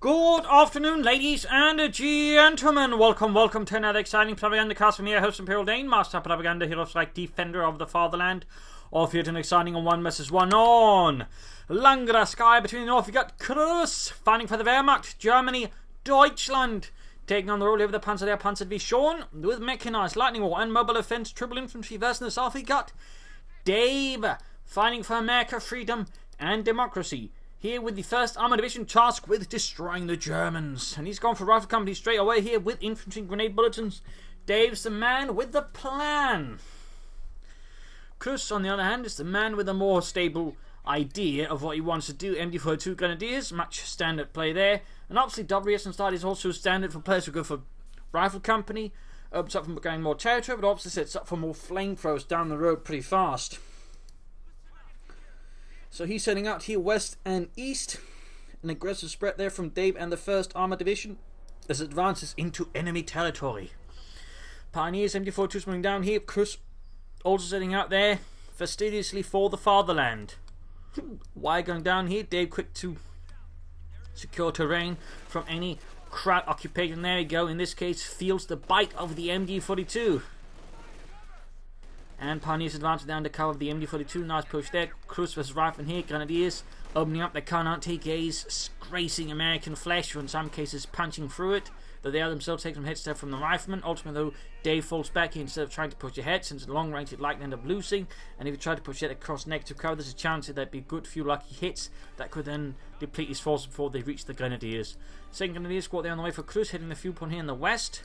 Good afternoon, ladies and gentlemen. Welcome to another exciting Propagandacast from your host, Imperial Dane, Master Propaganda Hero Strike, Defender of the Fatherland. Off here to an exciting 1 vs 1 on Langraskaya. Between the north, you got Cruzz fighting for the Wehrmacht, Germany, Deutschland. Taking on the role here with the Panzer Panzerdivision with mechanized lightning war and mobile offense, triple infantry versus the south. We got Dave fighting for America, freedom, and democracy. Here with the 1st Armored Division tasked with destroying the Germans. And he's gone for rifle company straight away here with infantry and grenade bulletins. Dave's the man with the plan. Cruzz, on the other hand, is the man with a more stable idea of what he wants to do. MD42 Grenadiers, much standard play there. And obviously WS and Start is also standard for players who go for rifle company. Opens up for going more territory, but obviously sets up for more flamethrowers down the road pretty fast. So he's setting out here west and east. An aggressive spread there from Dave and the 1st Armored Division as it advances into enemy territory. Pioneers, MD42 moving down here. Cruzz also setting out there fastidiously for the fatherland. Why going down here? Dave quick to secure terrain from any crowd occupation. There we go. In this case, feels the bite of the MD42. And Pioneers advancing down the cover of the MD42. Nice push there. Cruzz versus Rifleman here. Grenadiers opening up their cannon TKs, gracing American flesh, or in some cases punching through it. Though they are themselves taking some hits there from the Rifleman. Ultimately, though, Dave falls back here instead of trying to push ahead, since at long range it likely end up losing. And if you try to push it across negative cover, there's a chance that there'd be a good few lucky hits that could then deplete his force before they reach the Grenadiers. Second Grenadier squad there on the way for Cruzz, hitting the fuel point here in the west.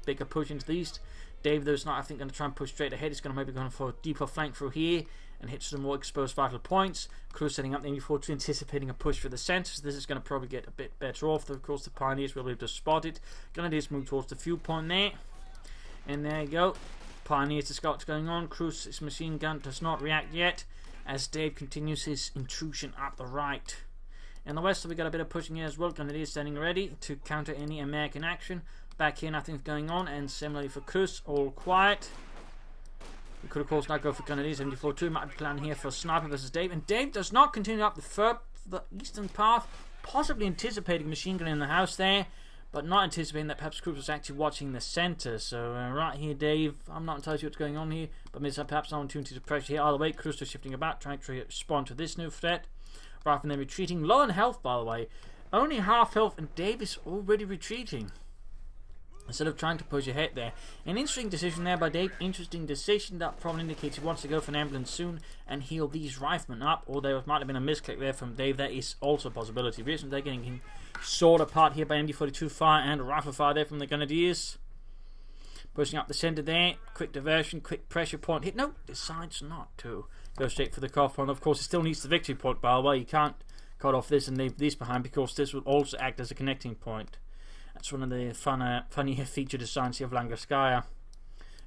Bigger push into the east. Dave, though, is not, I think, going to try and push straight ahead. He's going to maybe go for a deeper flank through here and hit some more exposed vital points. Cruzz setting up the MD42, anticipating a push for the centre. So this is going to probably get a bit better off. Though, of course, the Pioneers will be able to spot it. Grenadiers move towards the fuel point there. And there you go. Pioneers, the scouts going on. Cruzz's machine gun does not react yet as Dave continues his intrusion up the right. In the west, we got a bit of pushing here as well. Grenadiers standing ready to counter any American action. Back here, nothing's going on, and similarly for Cruzz, all quiet. We could, of course, now go for Grenadiers. MD42 might be planning here for Sniper versus Dave, and Dave does not continue up the eastern path, possibly anticipating machine gun in the house there, but not anticipating that perhaps Cruzz was actually watching the centre. So right here, Dave, I'm not entirely sure what's going on here, but maybe perhaps an opportunity to pressure here. Either way, Cruzz is shifting about, trying to respond to this new threat. Rather than retreating, low in health, by the way, only half health, and Dave is already retreating instead of trying to push ahead there. An interesting decision there by Dave. Interesting decision. That probably indicates he wants to go for an ambulance soon and heal these riflemen up. Or there might have been a misclick there from Dave. That is also a possibility. Reason they're getting sawed apart here by MD42 fire and rifle fire there from the Grenadiers. Pushing up the centre there. Quick diversion, quick pressure point hit. No, decides not to go straight for the cutoff point. Of course, it still needs the victory point, by the way. You can't cut off this and leave these behind, because this will also act as a connecting point. That's one of the funnier feature designs here of Langraskaya.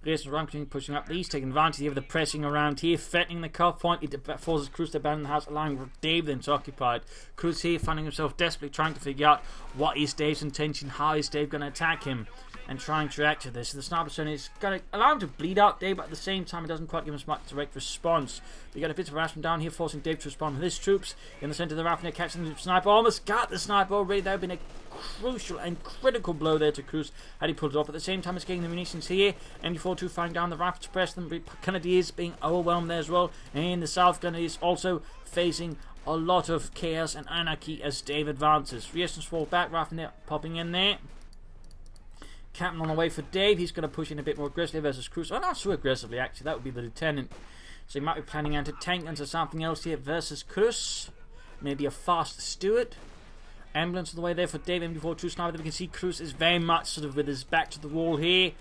Rears and Ranking pushing up these, taking advantage of the pressing around here, threatening the cutoff point. It forces Cruzz to abandon the house, allowing Dave then to occupy it. Cruzz here finding himself desperately trying to figure out what is Dave's intention, how is Dave going to attack him, and trying to react to this. So the sniper zone is going to allow him to bleed out Dave, but at the same time it doesn't quite give him much direct response. We got a bit of harassment down here, forcing Dave to respond with his troops. In the centre of the rifle, catching the sniper. Almost got the sniper already. That would have been a crucial and critical blow there to Cruzz had he pulled it off. At the same time as getting the munitions here, MD42 firing down the rifle to press them. Grenadiers being overwhelmed there as well. And in the south, Grenadiers also facing a lot of chaos and anarchy as Dave advances. Reactions fall back, rifle popping in there. Captain on the way for Dave. He's going to push in a bit more aggressively versus Cruzz. Oh, not so aggressively, actually. That would be the lieutenant. So he might be planning anti-tank into something else here versus Cruzz. Maybe a fast Stuart. Ambulance on the way there for Dave. MD42 sniper. We can see Cruzz is very much sort of with his back to the wall here.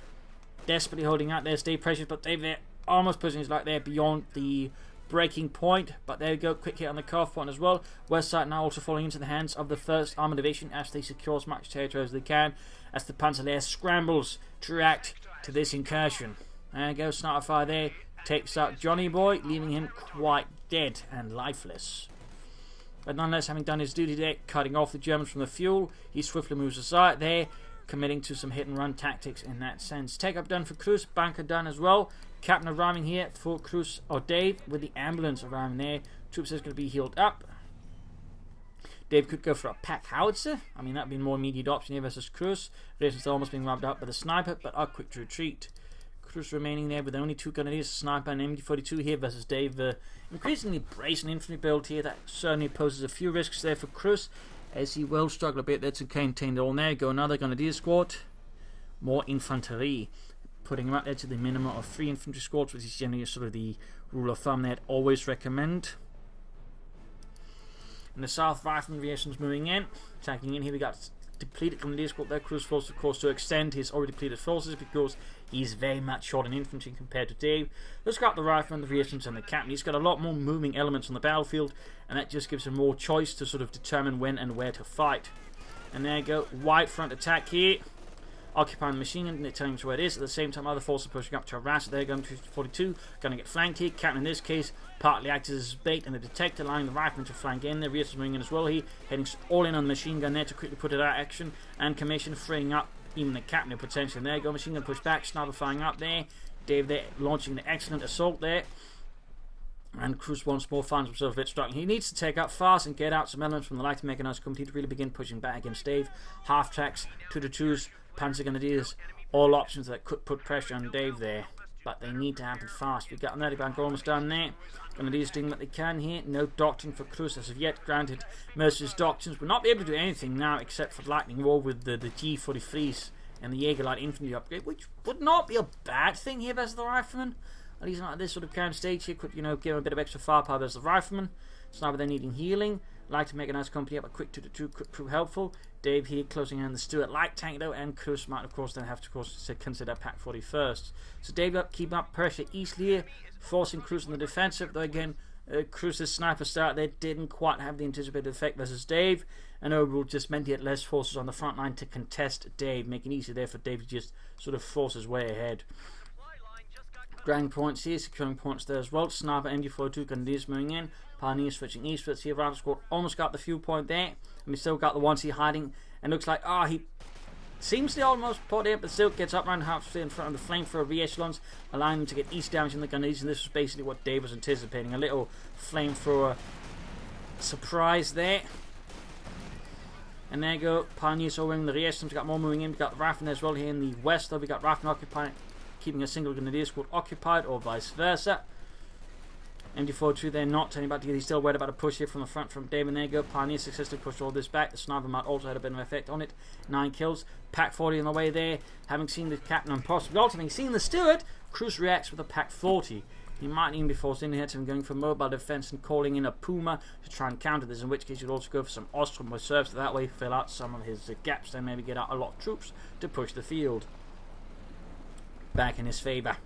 Desperately holding out there. Stay precious. But Dave there almost pushing his luck there beyond the breaking point. But there we go. Quick hit on the cutoff point as well. West side now also falling into the hands of the 1st Armored Division as they secure as much territory as they can, as the Panzer scrambles to react to this incursion. There goes sniper fire there. Takes out Johnny Boy, leaving him quite dead and lifeless. But nonetheless, having done his duty there, cutting off the Germans from the fuel, he swiftly moves aside there, committing to some hit and run tactics in that sense. Take up done for Cruzz, bunker done as well. Captain arriving here for Cruzz or Dave with the ambulance arriving there. Troops is going to be healed up. Dave could go for a pack howitzer. I mean, that would be a more immediate option here versus Cruzz. Reasons are almost being wiped out by the sniper, but are quick to retreat. Cruzz remaining there with only 2 grenadiers, a sniper and MD42 here versus Dave. Increasingly bracing infantry build here. That certainly poses a few risks there for Cruzz, as he will struggle a bit there to contain it all. There go another grenadier squad. More infantry. Putting him up there to the minimum of 3 infantry squads, which is generally sort of the rule of thumb that I'd always recommend. In the south, rifleman variations moving in. Attacking in here, we got depleted grenadier squad there. Cruzz forced, of course, to extend his already depleted forces because he's very much short in infantry compared to Dave. Let's got the rifleman, the variations, and the captain. He's got a lot more moving elements on the battlefield, and that just gives him more choice to sort of determine when and where to fight. And there you go, wide front attack here. Occupying the machine gun, they're telling us where it is. At the same time, other forces are pushing up to harass it. They're going to 42, going to get flanked here. Captain, in this case, partly acts as bait and a detector, allowing the rifleman to flank in. The rear is moving in as well here, heading all in on the machine gun there to quickly put it out of action. And commission, freeing up even the captain potentially. There you go, machine gun push back, sniper firing up there. Dave there launching the excellent assault there. And Cruzz once more finds himself a bit struck. He needs to take out fast and get out some elements from the light mechanized company to really begin pushing back against Dave. Half tracks, 2-2s, Panzer Grenadiers, all options that could put pressure on Dave there. But they need to happen fast. We've got another bank almost done there. Grenadiers doing what they can here. No doctrine for Cruzz as of yet. Granted, Mercer's doctrines will not be able to do anything now except for lightning roll with the G43s and the Jaeger light infantry upgrade, which would not be a bad thing here versus the rifleman. At least not at this sort of current stage here. Could, you know, give him a bit of extra firepower versus the rifleman. Sniper there needing healing. Like to make a nice company up, a quick 2-2 could prove helpful. Dave here closing in the Stuart light tank though, and Cruzz might of course then have to consider pack 40 first. So Dave up, keeping up pressure easily here, forcing Cruzz on the defensive, though again Cruzz's sniper start there didn't quite have the anticipated effect versus Dave, and overall just meant he had less forces on the front line to contest Dave, making it easier there for Dave to just sort of force his way ahead. Grabbing points here, securing points there as well. Sniper MG42 Grenadiers moving in. Pioneer switching eastwards here. Rifle squad almost got the fuel point there. And we still got the ones here hiding. And looks like, he seems to almost put it, but still gets up around half in front of the flamethrower re-echelons, allowing them to get east damage in the Grenadiers. And this was basically what Dave was anticipating. A little flamethrower surprise there. And there you go. Pioneers overwhelming the re-echelons. We got more moving in. We got the Rifleman as well here in the west, though. We got Rifleman occupying, keeping a single Grenadier squad occupied, or vice versa. MD42 there not turning back to get. He's still worried about a push here from the front from Dave, and there you go. Pioneer successfully pushed all this back. The sniper might also have a bit of an effect on it. 9 kills. Pack 40 on the way there. Having seen the captain and possibly also having seen the Stuart, Cruzz reacts with a pack 40. He might even be forced in here to him going for mobile defense and calling in a Puma to try and counter this, in which case you'd also go for some Ostrom reserves, so that way fill out some of his gaps and maybe get out a lot of troops to push the field back in his favour.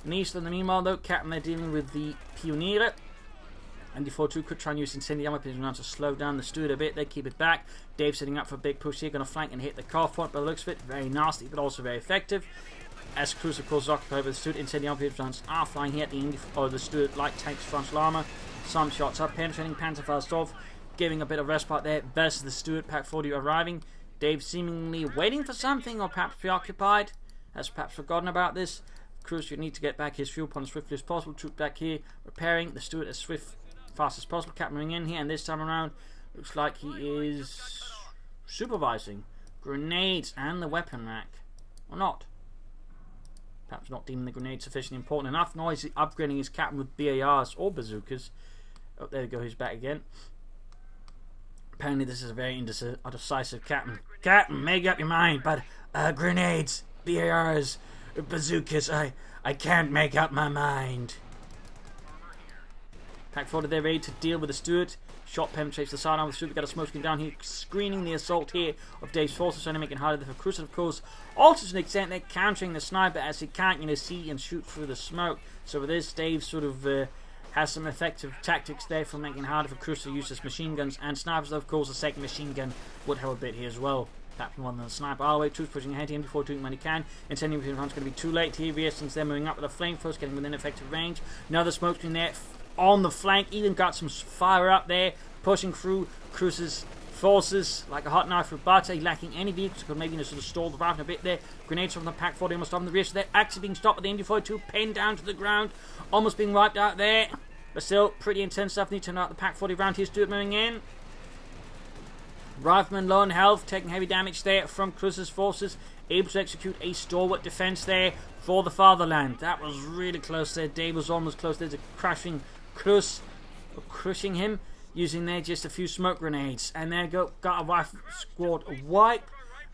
In the east, in the meanwhile, though, Captain they're dealing with the Pioneer. And the 4-2 could try and use incendiary weapons around to slow down the Stuart a bit. They keep it back. Dave setting up for a big push here, going to flank and hit the car point by the looks of it. Very nasty, but also very effective. As Cruzz, of course, is occupied with the Stuart, incendiary weapons are flying here at the Stuart light tank's frontal armour. Some shots up, penetrating Panzerfaust off, giving a bit of respite there versus the Stuart pack 40 arriving. Dave seemingly waiting for something, or perhaps preoccupied. Has perhaps forgotten about this. Cruzz, you need to get back his fuel point as swiftly as possible. Troop back here, repairing the Stuart as fast as possible. Captain moving in here, and this time around, looks like he is supervising grenades and the weapon rack. Or not. Perhaps not deeming the grenade sufficiently important enough, nor is he upgrading his captain with BARs or bazookas. Oh, there we go, he's back again. Apparently this is a very indecisive captain. Captain, make up your mind, but grenades, BARs, bazookas, I can't make up my mind. Pack 40 there ready to deal with the Stuart. Shot penetrates the sidearm of the Stuart. We've got a smoke screen down here, screening the assault here of Dave's forces, trying to make it harder for Cruzz. Of course, also to an extent, they're countering the sniper as he can't, see and shoot through the smoke. So with this, Dave sort of has some effective tactics there for making it harder for Cruzz to use his machine guns and snipers. Though, of course, the second machine gun would help a bit here as well. Captain one than the sniper. All the way, Cruzz pushing ahead here before doing when he can. Intending between front's going to be too late here. Resistance they're moving up with the flamethrowers, getting within effective range. Another smoke screen there on the flank, even got some fire up there, pushing through Cruzz's forces like a hot knife through butter, lacking any vehicles, could maybe sort of stall the rifle a bit there. Grenades from the pack 40 almost on the rear, so they're actually being stopped with the MD42, pinned down to the ground, almost being wiped out there, but still pretty intense stuff. Need to turn out the pack 40 round here. Stuart moving in. Rifleman low on health, taking heavy damage there from Cruzz's forces, able to execute a stalwart defense there for the fatherland. That was really close there. Dave was almost close there to crushing Cruzz, or crushing him, using there just a few smoke grenades. And there you go, got a rifle squad wipe.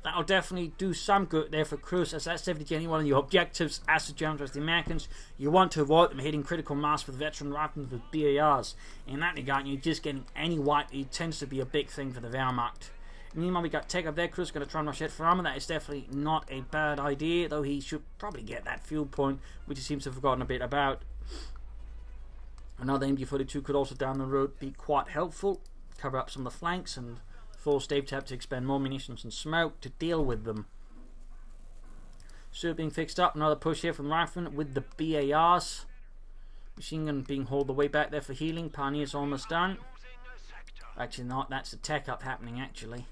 That'll definitely do some good there for Cruzz, as that's definitely getting one of your objectives as the Germans, as the Americans. You want to avoid them hitting critical mass with veteran rifles with BARs. In that regard, you're just getting any wipe. It tends to be a big thing for the Wehrmacht. Meanwhile, we got take up there. Cruzz going to try and rush it for armor. That is definitely not a bad idea, though he should probably get that fuel point, which he seems to have forgotten a bit about. Another MG42 could also down the road be quite helpful. Cover up some of the flanks and force Dave to have to expend more munitions and smoke to deal with them. Stewart being fixed up. Another push here from Rifleman with the BARs. Machine gun being hauled the way back there for healing. Pioneer's almost done. Actually not. That's a tech up happening actually.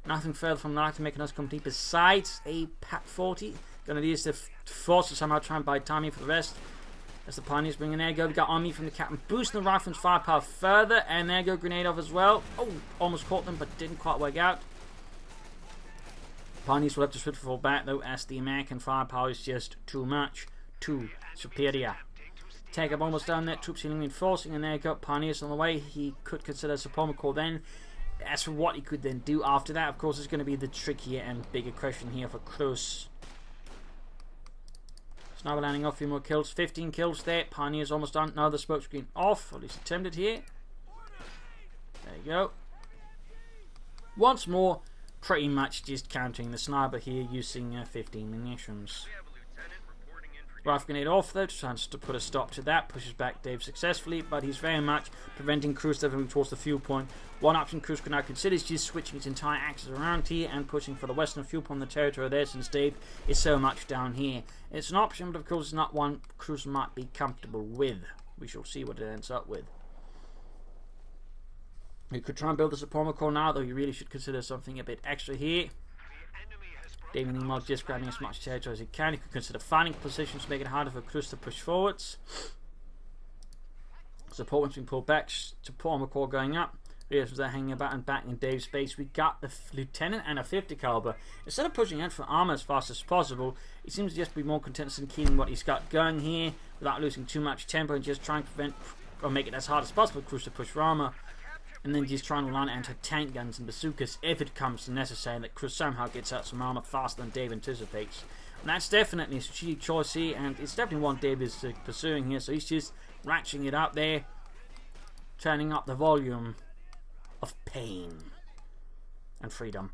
Nothing further from that to make us complete besides a PAP 40. Gonna use the force to somehow try and buy time here for the rest. As the Pioneers bring in there go, we got Army from the Captain boosting the Rifleman's firepower further, and there go grenade off as well. Oh, almost caught them, but didn't quite work out. Pioneers will have to switch fall back though, as the American firepower is just too much, too superior. Take up almost down there, troops healing reinforcing, and there you go, Pioneers on the way. He could consider support call then. As for what he could then do after that, of course, is going to be the trickier and bigger question here for Cruzz. Sniper landing off a few more kills. 15 kills there. Pioneers almost done. Now the smoke screen off. Or at least attempted here. There you go. Once more, pretty much just countering the sniper here using 15 munitions. Rifle grenade off though, trying to put a stop to that. Pushes back Dave successfully, but he's very much preventing Cruzz from moving towards the fuel point. One option Cruzz could now consider is just switching its entire axis around here and pushing for the western fuel point on the territory there, since Dave is so much down here. It's an option, but of course it's not one Cruzz might be comfortable with. We shall see what it ends up with. We could try and build a support core now, though you really should consider something a bit extra here. Dave meanwhile just grabbing as much territory as he can. He could consider finding positions to make it harder for Cruzz to push forwards. Support one's been pulled back. Support armor core going up. Rears are hanging about and back in Dave's base. We got the lieutenant and a 50 caliber. Instead of pushing out for armor as fast as possible, he seems to just be more content in keeping what he's got going here without losing too much tempo and just trying to prevent or make it as hard as possible for Cruzz to push for armor. And then just trying to run into tank guns and bazookas if it comes to necessary, that Cruzz somehow gets out some armor faster than Dave anticipates. And that's definitely a strategic choice here, and it's definitely one Dave is pursuing here, so he's just ratcheting it up there, turning up the volume of pain and freedom.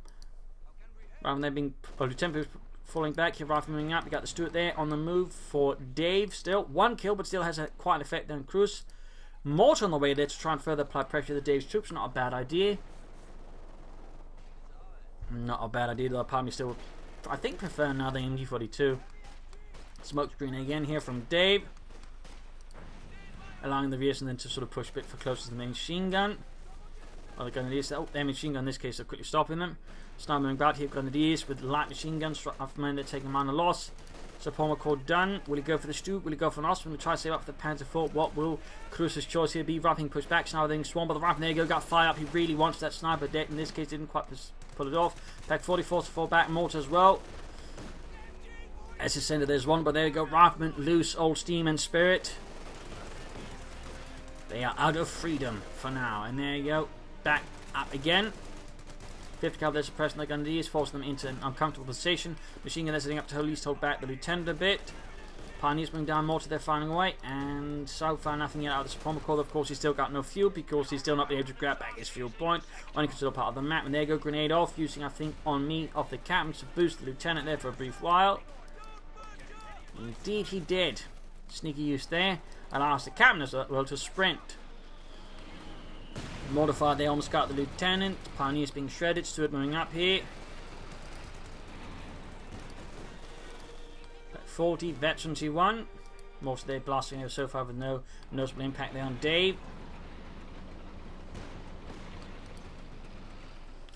Rather than being Lieutenant falling back here, Rifleman up, you got the Stewart there on the move for Dave still. One kill, but still has quite an effect on Cruzz. Mortar on the way there to try and further apply pressure to Dave's troops. Not a bad idea. Not a bad idea, though. Part of me still, I think, prefer another MG42. Smoke screen again here from Dave, allowing the rears and then to sort of push a bit for closer to the main machine gun. Well, the Grenadiers, their machine gun in this case, are quickly stopping them. Sniper moving back here, Grenadiers with light machine guns. Riflemen, they're taking a minor loss. Support core done. Will he go for the Stu? Will he go for an Osman? We'll try to save up for the Panzer IV. What will Cruzz's choice here be? Rifleman push back. Sniper then swarm by the Rifleman. There you go. Got fire up. He really wants that sniper dead. In this case, didn't quite pull it off. Pack 44 to fall back. Mortar as well. As his center, there's one, but there you go. Rifleman loose old steam and spirit. They are out of freedom for now. And there you go. Back up again. 50 caliber, they're suppressing their Grenadiers, forcing them into an uncomfortable position. Machine gun, they're setting up to at least hold back the lieutenant a bit. Pioneers bring down Mortar, they're finding away, and so far nothing yet out of the support core. Of course, he's still got no fuel because he's still not been able to grab back his fuel point. Only considered part of the map, and there you go, grenade off, using I think on me off the captain to boost the lieutenant there for a brief while. Indeed, he did. Sneaky use there, allows the captain as well to sprint. Modified, they almost got the lieutenant. Pioneers being shredded. Stewart moving up here. 40 veterans he won. Most of their blasting over so far with no noticeable impact there on Dave.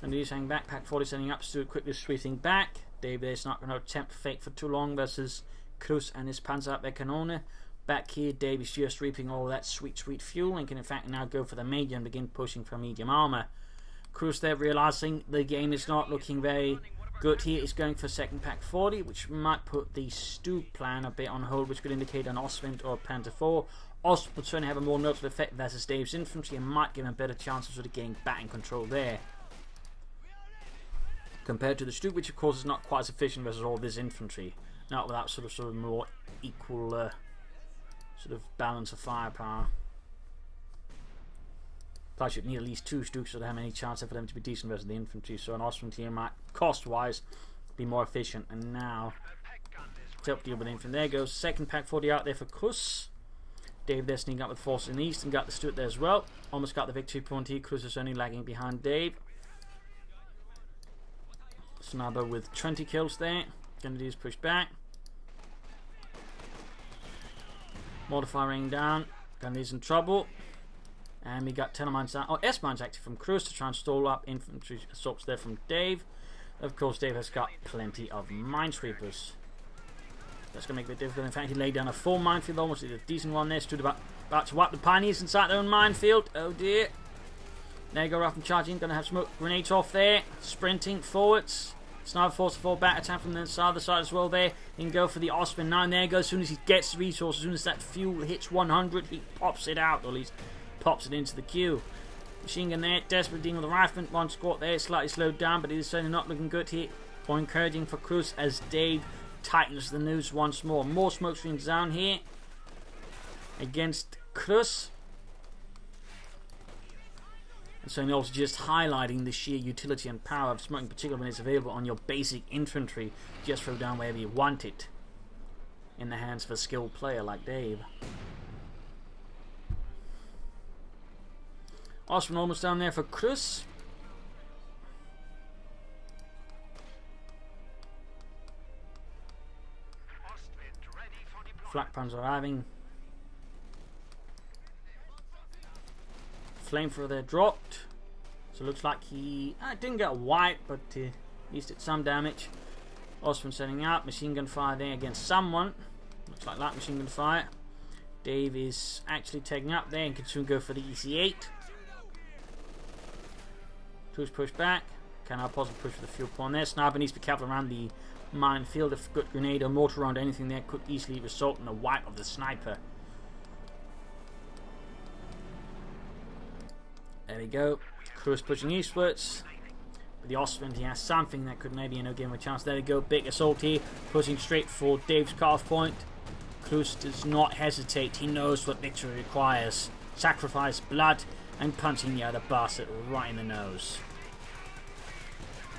And he's hanging back. Pack 40 sending up. Stewart quickly sweeping back. Dave there's not going to attempt to fake for too long versus Cruzz and his Panzer up their Kanone. Back here, Dave is just reaping all that sweet fuel and can in fact now go for the medium and begin pushing for medium armor. Cruzz there realizing the game is not looking very good here. Is going for second pack 40, which might put the Stu plan a bit on hold, which could indicate an Ostwind or a Panther 4. Ostwind would certainly have a more notable effect versus Dave's infantry and might give him a better chance of sort of getting batting control there, compared to the Stu, which of course is not quite as efficient versus all this infantry. Not without sort of more equal sort of balance of firepower. Plus you'd need at least 2 Stuks to have any chance for them to be decent versus the infantry, so an Ostwind here might, cost-wise, be more efficient. And now, to help deal with the infantry, there goes second pack 40 out there for Cruzz. Dave there sneaking up with forces in the east and got the Stuart there as well. Almost got the victory point here. Cruzz is only lagging behind Dave. Snubber with 20 kills there. Grenadiers push back. Mortar raining down. Grenadiers in trouble. And we got 10 mines down. Oh, S mines actually from Cruzz to try and stall up infantry assaults there from Dave. Of course, Dave has got plenty of minesweepers. That's going to make it difficult. In fact, he laid down a full minefield, almost a decent one there. Stood about to wipe the pioneers inside their own minefield. Oh dear. There you go, Ruff and charging. Going to have smoke grenades off there. Sprinting forwards. Sniper force to fall back. Attack from the other side as well there. He can go for the Ostwind now. And there he goes. As soon as he gets the resource, as soon as that fuel hits 100, he pops it out. Or at least pops it into the queue. Machine gun there. Desperate dealing with the rifleman. One squad there. Slightly slowed down, but it is certainly not looking good here. More encouraging for Cruzz as Dave tightens the noose once more. More smoke screens down here against Cruzz. And so also just highlighting the sheer utility and power of smoke, in particular when it's available on your basic infantry. Just throw down wherever you want it in the hands of a skilled player like Dave. Ostwind almost down there for Cruzz. Flak pans arriving. Flamethrower there dropped. So it looks like he didn't get a wipe, but at least did some damage. Ostwind setting out. Machine gun fire there against someone. Looks like light machine gun fire. Dave is actually taking up there and can soon go for the EC8. Cruzz push back. Can now possibly push for the fuel point there. Sniper needs to be careful around the minefield. If good grenade or mortar around anything there could easily result in a wipe of the sniper. There we go. Cruzz pushing eastwards. With the Ostwind, he has something that could maybe give him a chance. There we go. Big assault here. Pushing straight for Dave's cutoff point. Cruzz does not hesitate. He knows what victory requires. Sacrifice, blood, and punching the other bastard right in the nose.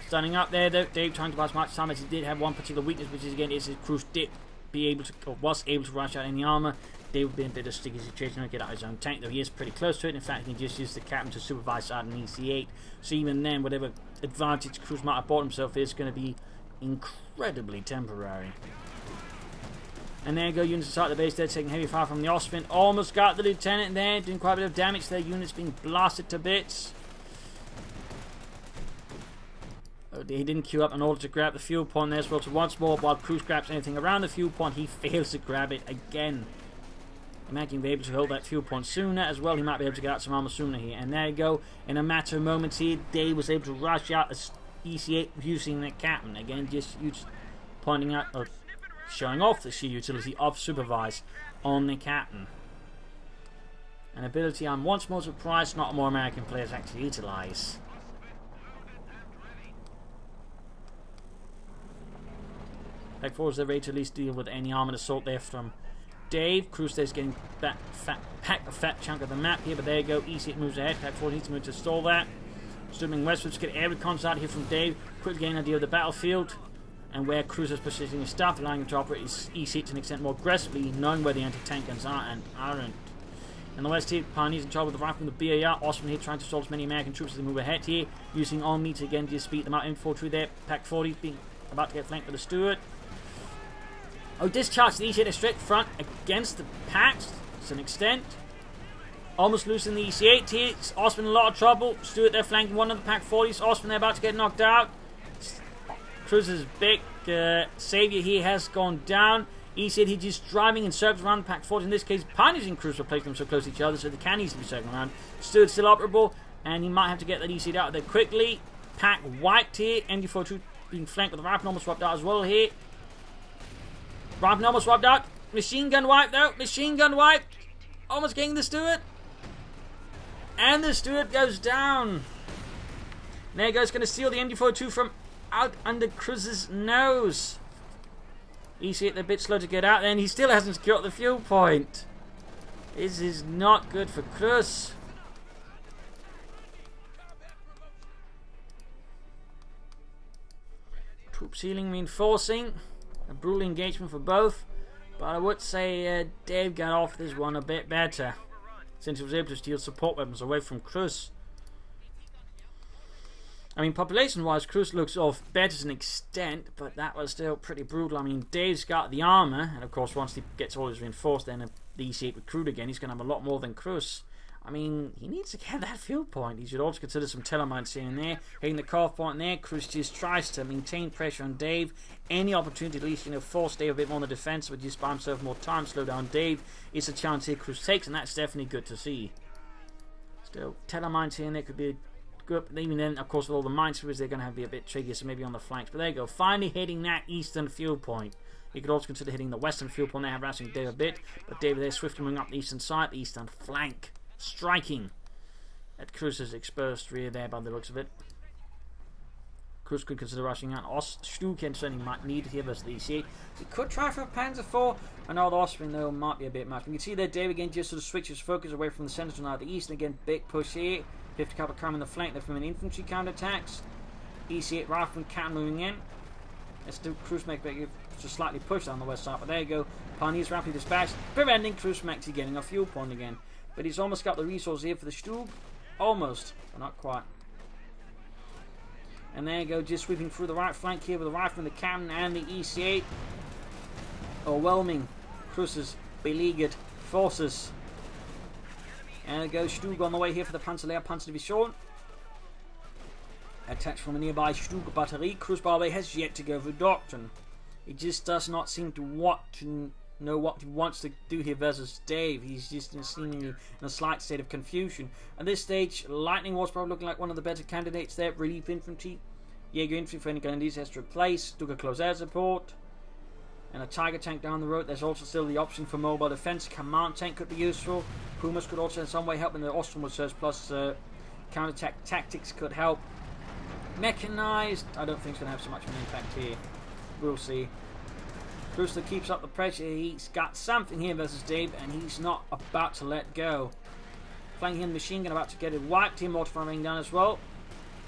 Standing up there though, Dave trying to buy as much time as he did have one particular weakness, which is again is that Cruzz did be able to, or was able to rush out any armor. Dave would be in a bit of a sticky situation to get out his own tank, though he is pretty close to it. In fact, he can just use the captain to supervise out an EC8. So even then, whatever advantage Cruzz might have bought himself is going to be incredibly temporary. And there you go, units inside the base there taking heavy fire from the Ostwind. Almost got the lieutenant there, doing quite a bit of damage there. Units being blasted to bits. He didn't queue up in order to grab the fuel point there as well. So once more, while Cruzz grabs anything around the fuel point, he fails to grab it again. He might be able to hold that fuel point sooner as well. He might be able to get out some armor sooner here. And there you go. In a matter of moments here, Dave was able to rush out the EC8 using the captain. Again, just pointing out, or showing off the sheer utility of supervise on the captain. An ability I'm once more surprised not more American players actually utilize. Pack 4 is ready to at least deal with any armored assault there from Dave. Cruzz there's getting that fat chunk of the map here, but there you go. EC8 moves ahead. Pack 4 needs to move to stall that. Zooming westwards to get air recons out here from Dave. Quickly getting an idea of the battlefield and where Cruzz is positioning his staff, allowing him to operate his EC8 to an extent more aggressively, knowing where the anti-tank guns are and aren't. In the west here, Pioneers in trouble with the rifle from the BAR. Ostwind here trying to stall as many American troops as they move ahead here, using all meat again to speed them out. Infantry there. Pack 40 being about to get flanked by the Stuart. Oh, discharged the EC8 straight front against the packs to an extent. Almost losing the EC8 here. Ostwind in a lot of trouble. Stuart there flanking one of the Pack 40s. Ostwind there about to get knocked out. Cruzz's big savior here has gone down. EC8 he's just driving in circles around the Pack 40s. In this case, Pioneers and Cruzz are placing them so close to each other so they can easily be circling around. Stuart still operable. And he might have to get that EC out of there quickly. Pack wiped here. MD42 being flanked with the Rifle almost wiped out as well here. Rifle almost wiped out. Machine gun wiped though. Machine gun wiped. Almost getting the Stuart. And the Stuart goes down. There goes, going to steal the MD42 from out under Cruzz's nose. EC8 a bit slow to get out there, and he still hasn't secured the fuel point. This is not good for Cruzz. Troop ceiling reinforcing. A brutal engagement for both. But I would say Dave got off this one a bit better, since he was able to steal support weapons away from Cruzz. I mean, population-wise, Cruzz looks off better to an extent, but that was still pretty brutal. I mean, Dave's got the armor, and of course, once he gets all his reinforced, then the EC8 recruit again, he's going to have a lot more than Cruzz. I mean, he needs to get that fuel point. He should also consider some telemines here and there. Hitting the CoH point there, Cruzz just tries to maintain pressure on Dave. Any opportunity to at least, force Dave a bit more on the defense, but just buy himself more time, slow down Dave. It's a chance here Cruzz takes, and that's definitely good to see. Still, telemines here and there could be good, but even then, of course, with all the minesweepers, they're going to have to be a bit tricky, so maybe on the flanks. But there you go, finally hitting that eastern fuel point. You could also consider hitting the western fuel point there, harassing Dave a bit. But Dave there swiftly moving up the eastern side, the eastern flank, striking at Cruzz's exposed rear there by the looks of it. Cruzz could consider rushing out. Stu can certainly might need it here versus the EC8. He could try for a Panzer IV. Another Austrian though might be a bit much. You can see there Dave again just sort of switches focus away from the center to now the east. And again, big push here. 50 caliber coming in the flank there from an infantry counterattacks. EC8 rifleman cannon moving in. Let's do Cruzz make just slightly push down the west side. But there you go. Pioneers rapidly dispatched, preventing Cruzz from actually getting a fuel point again. But he's almost got the resource here for the Stug. Almost, but not quite. And there you go, just sweeping through the right flank here with the rifleman, the cannon, and the EC8. Overwhelming Cruzz's beleaguered forces. And there goes Stug on the way here for the Panzerlehr Panzerdivision. Attached from a nearby Stug battery. Cruzz, by the way, has yet to go through doctrine. He just does not seem to want to know what he wants to do here versus Dave. He's just seemingly in a slight state of confusion. At this stage, Lightning was probably looking like one of the better candidates there. Relief infantry. Jaeger infantry for any candidates has to replace. Took a close air support. And a Tiger tank down the road. There's also still the option for mobile defense. Command tank could be useful. Pumas could also in some way help in the Austrian research. Plus counter-attack tactics could help. Mechanized, I don't think it's going to have so much of an impact here. We'll see. Cruzz keeps up the pressure. He's got something here versus Dave, and he's not about to let go. Flanking in the machine gun, about to get it wiped. Team mortar firing down as well.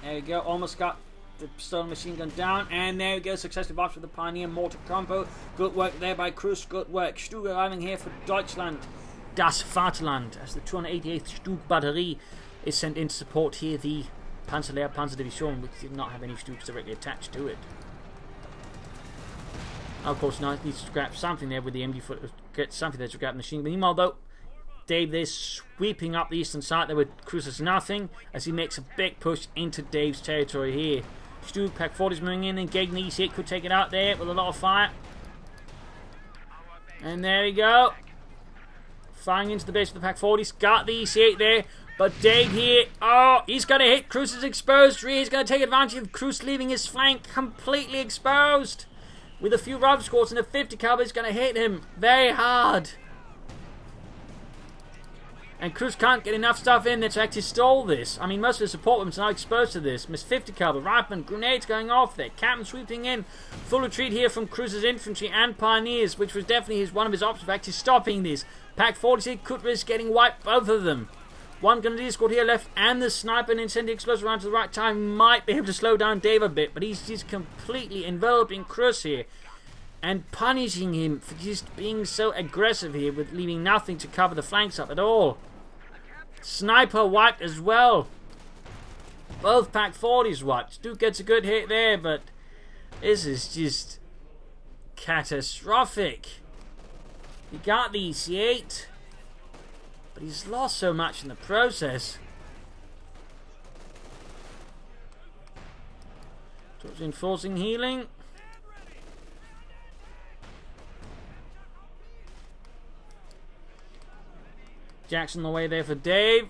There we go. Almost got the stolen machine gun down, and there we go. Successful box with the Pioneer mortar combo. Good work there by Cruzz. Good work. Stug arriving here for Deutschland. Das Vaterland, as the 288th Stug Batterie is sent in to support here the Panzerlehr Panzerdivision, which did not have any Stugs directly attached to it. Of course, now it needs to scrap something there with the MD4, get something there to grab the machine gun. Meanwhile, though, Dave there sweeping up the eastern side there with Cruzz as nothing as he makes a big push into Dave's territory here. Stug Pack 40 is moving in, engaging the EC8, could take it out there with a lot of fire. And there we go. Firing into the base of the Pack 40's got the EC8 there. But Dave here, oh, he's going to hit Cruzz's exposed rear. He's going to take advantage of Cruzz leaving his flank completely exposed. With a few rifle squads and a 50 caliber, he's going to hit him very hard. And Cruzz can't get enough stuff in there to actually stall this. I mean, most of the support weapons are now exposed to this. Miss 50 caliber, rifleman, grenades going off there. Captain sweeping in. Full retreat here from Cruzz's infantry and pioneers, which was definitely one of his options for actually stopping this. Pack 46 could risk getting wiped, both of them. One grenadier squad here left, and the sniper and incendiary explosive around to the right time might be able to slow down Dave a bit, but he's just completely enveloping Cruzz here and punishing him for just being so aggressive here with leaving nothing to cover the flanks up at all. Sniper wiped as well. Both Pack 40s wiped. Stu gets a good hit there, but this is just catastrophic. He got the EC8. But he's lost so much in the process. Towards enforcing healing. Jackson on the way there for Dave.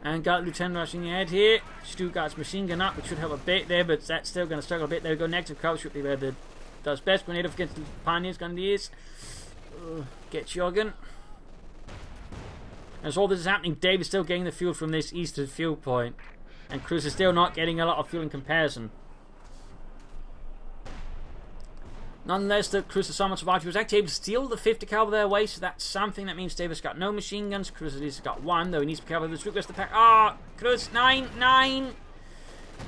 And got Lieutenant rushing ahead here. Stuttgart's machine gun up, which should help a bit there, but that's still going to struggle a bit. There we go. Negative cover should be where the does best. Grenade off against the Pioneers Grenadiers. Get jogging. As all this is happening, Dave is still getting the fuel from this eastern fuel point. And Cruzz is still not getting a lot of fuel in comparison. Nonetheless, the Cruzz has so much survived. He was actually able to steal the 50 caliber their way, so that's something. That means Davis got no machine guns. Cruzz at least got one, though he needs to be careful with the Stuttgart the pack. Ah, Cruzz, 9.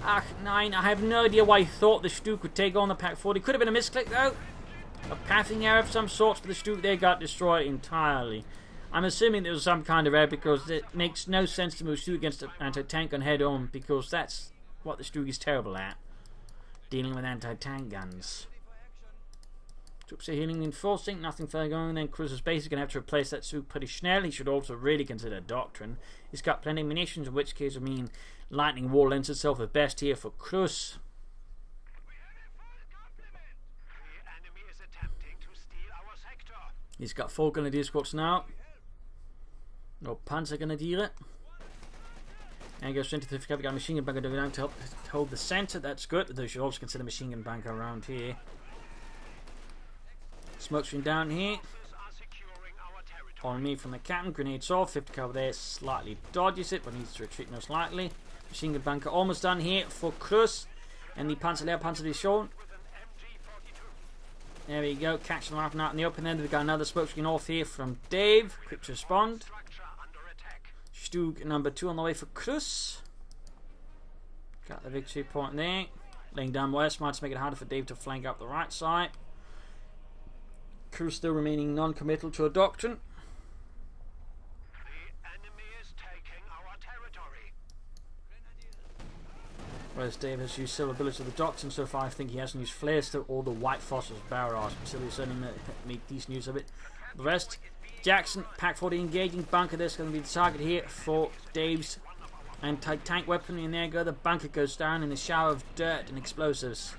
Ah, 9. I have no idea why he thought the Stuck would take on the pack 40. Could have been a misclick, though. A pathing error of some sort for the Stuck. They got destroyed entirely. I'm assuming there was some kind of error because it makes no sense to move Stuck against an anti-tank gun head on, because that's what the Stuck is terrible at. Dealing with anti-tank guns. Troops are healing, enforcing, nothing further going. Then Cruzz is basically going to have to replace that suit pretty snell. He should also really consider doctrine. He's got plenty of munitions, in which case, I mean, lightning wall lends itself the best here for Cruzz. He's got 4 Grenadier squads now. No Panzer Grenadier. And he goes into the got a machine gun bunker down to help hold the centre. That's good. Though you should also consider machine gun bunker around here. Smoke screen down here. On me from the captain. Grenades off. 50 cover there. Slightly dodges it, but needs to retreat most likely. Machine gun bunker almost done here for Cruzz. And the Panzer is shown. There we go. Catching them up and out in the open. Then we've got another smoke screen off here from Dave. Quick to respond. Stug number 2 on the way for Cruzz. Got the victory point there. Laying down west. Might make it harder for Dave to flank up the right side. Cruzz still remaining non-committal to a doctrine. The enemy is taking our territory. Whereas Dave has used several abilities of the doctrine so far. I think he hasn't used flares to or the white phosphorus barrage. Still, he's certainly made decent use of it. The rest, Jackson, Pack 40 engaging bunker. This is going to be the target here for Dave's anti-tank weaponry. And there go. The bunker goes down in a shower of dirt and explosives.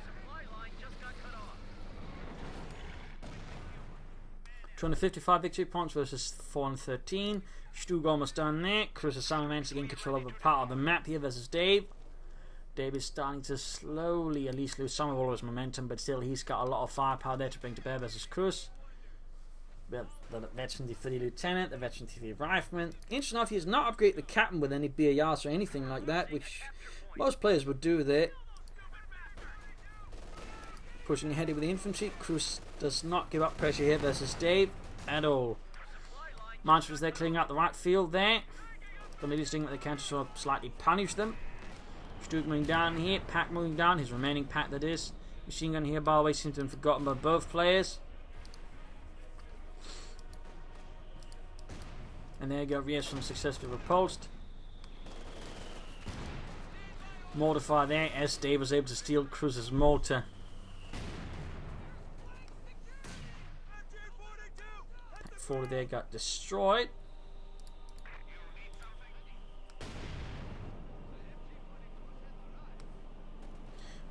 255 victory points versus 413. Stug almost done there. Cruzz has somehow managed to gain control of a part of the map here versus Dave. Dave is starting to slowly at least lose some of all his momentum, but still he's got a lot of firepower there to bring to bear versus Cruzz. The veteran D30 lieutenant, the veteran D30 rifleman. Interesting enough, he has not upgraded the captain with any BARs or anything like that, which most players would do there. Pushing ahead with the infantry. Cruzz does not give up pressure here versus Dave at all. Marchers there clearing out the right field there. But maybe doing what they can to sort of slightly punish them. Stug moving down here. Pack moving down. His remaining pack, that is. Machine gun here, by the way, seems to have been forgotten by both players. And there you go. Reaction successfully repulsed. Mortar fire there as Dave was able to steal Cruzz's mortar. Pack 40 there got destroyed.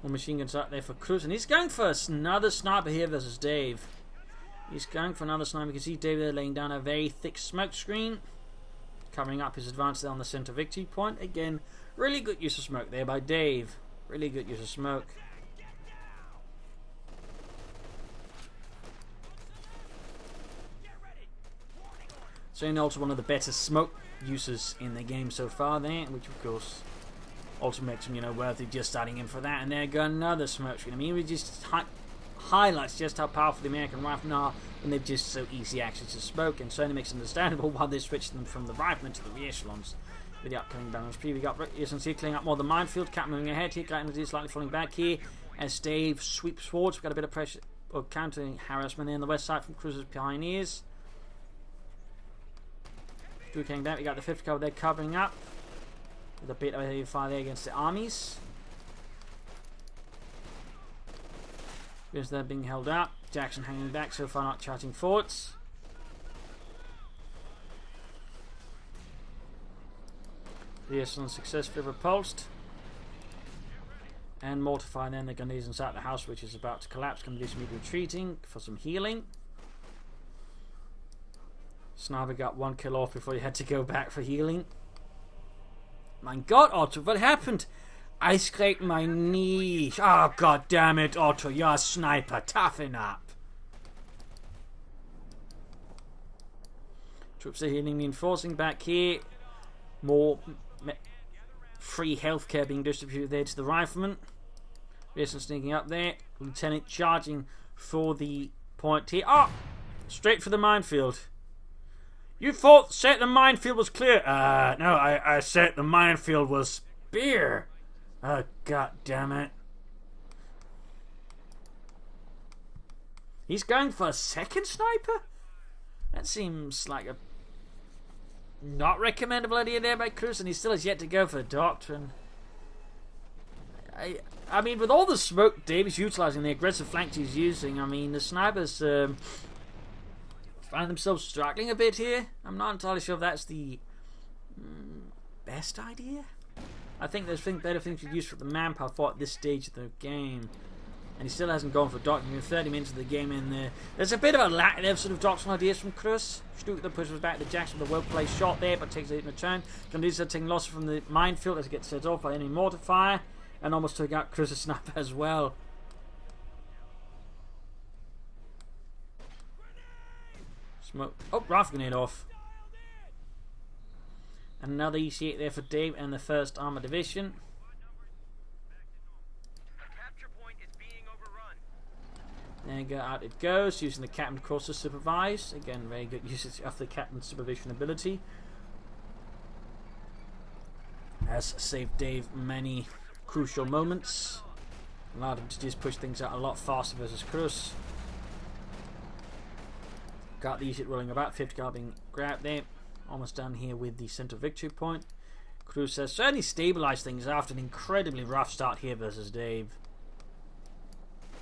One machine guns out there for Cruzz, and he's going for another sniper here versus Dave. He's going for another sniper. You can see Dave there laying down a very thick smoke screen, covering up his advance there on the center victory point. Again, really good use of smoke there by Dave. Really good use of smoke. So also one of the better smoke uses in the game so far there, which of course also makes him, worthy just starting in for that. And there go another smoke screen. I mean, it just highlights just how powerful the American riflemen are when they've just so easy access to smoke, and certainly makes it understandable why they switched them from the riflemen to the rear echelons with the upcoming balance. We got USF clearing up more of the minefield. Cap moving ahead here, Cat slightly falling back here as Dave sweeps forwards. We've got a bit of pressure or countering harassment there on the west side from Cruzz's Pioneers. Came back. We got the 5th cover there covering up with a bit of heavy fire there against the armies. Because they're being held up. Jackson hanging back, so far not charging forwards. The Echelon successfully repulsed. And mortify then the Ghanese inside the house, which is about to collapse. Going to do some retreating for some healing. Sniper got 1 kill off before he had to go back for healing. My God, Otto, what happened? I scraped my knee. Oh, God damn it, Otto, you're a sniper. Toughen up. Troops are healing, reinforcing back here. More free healthcare being distributed there to the riflemen. Pearson sneaking up there. Lieutenant charging for the point here. Oh! Straight for the minefield. You thought said the minefield was clear. No, I said the minefield was beer. Oh, God damn it. He's going for a second sniper? That seems like a not recommendable idea there by Cruzz, and he still has yet to go for a doctrine. I mean, with all the smoke David's utilising, the aggressive flanks he's using, I mean, the snipers find themselves struggling a bit here. I'm not entirely sure if that's the best idea. I think there's better things to use for the manpower for at this stage of the game. And he still hasn't gone for doctrine. We're 30 minutes of the game in there. There's a bit of a lack of sort of doctrinal ideas from Cruzz. Stuka pushes back to Jackson with a well-placed shot there, but takes it in return. Gandisa taking losses from the minefield as it gets set off by enemy mortar fire. And almost took out Cruzz's sniper as well. Smoke. Oh, rifle grenade off. And another EC8 there for Dave and the 1st Armored Division. There you go, out it goes, using the captain of course to supervise. Again, very good usage of the captain's supervision ability. Has saved Dave many crucial moments. Allowed him to just push things out a lot faster versus Cruzz. Got the unit rolling about, 50 car being grabbed there. Almost done here with the center victory point. Cruzz has certainly stabilized things after an incredibly rough start here versus Dave.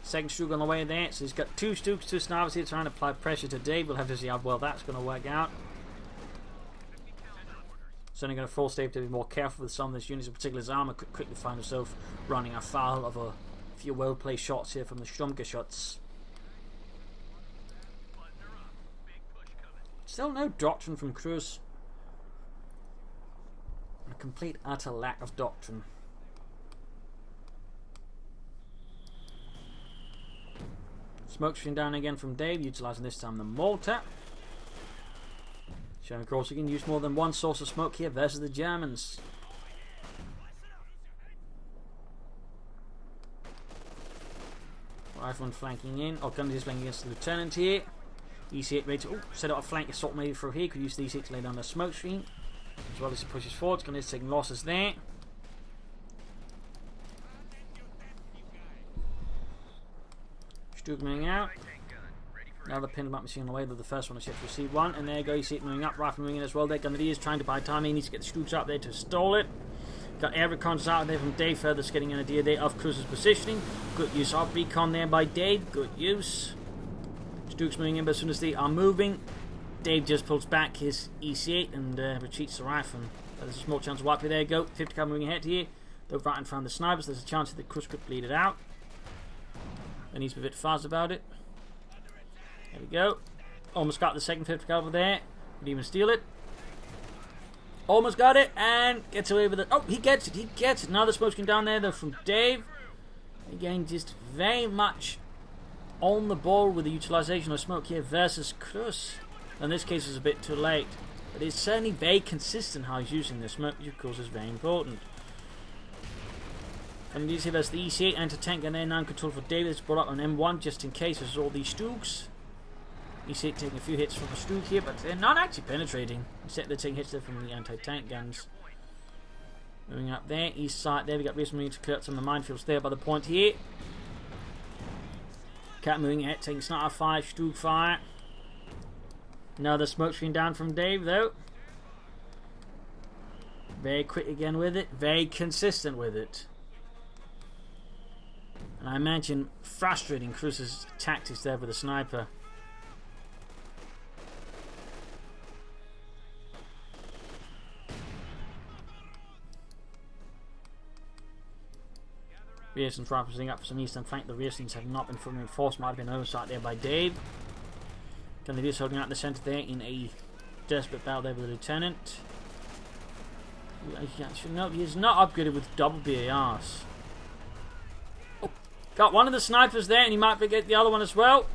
Second Stuk on the way there, so he's got 2 Stuks, 2 snipers here trying to apply pressure to Dave. We'll have to see how well that's going to work out. Certainly going to force Dave to be more careful with some of his units, in particular his armor could quickly find himself running afoul of a few well-placed shots here from the Sturmgeschütz shots. Still no doctrine from Cruzz. A complete utter lack of doctrine. Smoke stream down again from Dave, utilising this time the mortar. Showing of course he can use more than one source of smoke here versus the Germans. Rifleman flanking in, or Gundy is flanking against the lieutenant here. EC8 ready to set out a flank assault maybe through here, could use the EC8 to lay down the smoke screen. As well as he pushes forward, Gundy is taking losses there. Stuk moving out. Another pin up machine on the way, though the first one is yet to receive one. And there you go, you see it moving up, rifle moving in as well there. Gundy is trying to buy time, he needs to get the Stuks up there to stall it. Got air recons out there from Dave, further getting an idea there of Cruzz's positioning. Good use of recon there by Dave, good use. Stuks moving in, but as soon as they are moving, Dave just pulls back his EC8 and retreats the rifle. There's a small chance of wipe. There you go, 50 car moving ahead here. Though right in front of the snipers, there's a chance that Cruzz could bleed it out. They need to be a bit fast about it. There we go. Almost got the second 50 caliber there. Could even steal it. Almost got it and gets away with it. Oh, he gets it. He gets it. Another smoke screen down there though from Dave. Again, just very much on the ball with the utilization of smoke here versus Cruzz. In this case, it's a bit too late. But it's certainly very consistent how he's using the smoke, which of course is very important. And you see there's the EC8 anti-tank and then non-control for David. It's brought up on M1 just in case there's all these Stuks. EC8 taking a few hits from the Stuk here, but they're not actually penetrating. Except they're taking hits there from the anti-tank guns. Moving up there, east side there, we got Rearson moving to clear out some of the minefields there by the point here. Cat moving ahead, taking sniper fire, Stuk fire. Another smoke screen down from Dave though. Very quick again with it, very consistent with it. And I imagine frustrating Cruzz's tactics there with the sniper. Rearson's rifling up for some eastern flank. The Rearsons have not been fully reinforced. Might have been oversight there by Dave. Can they just holding out the centre there in a desperate battle there with the lieutenant. No, he is not upgraded with double BARs. Oh, got one of the snipers there, and he might get the other one as well.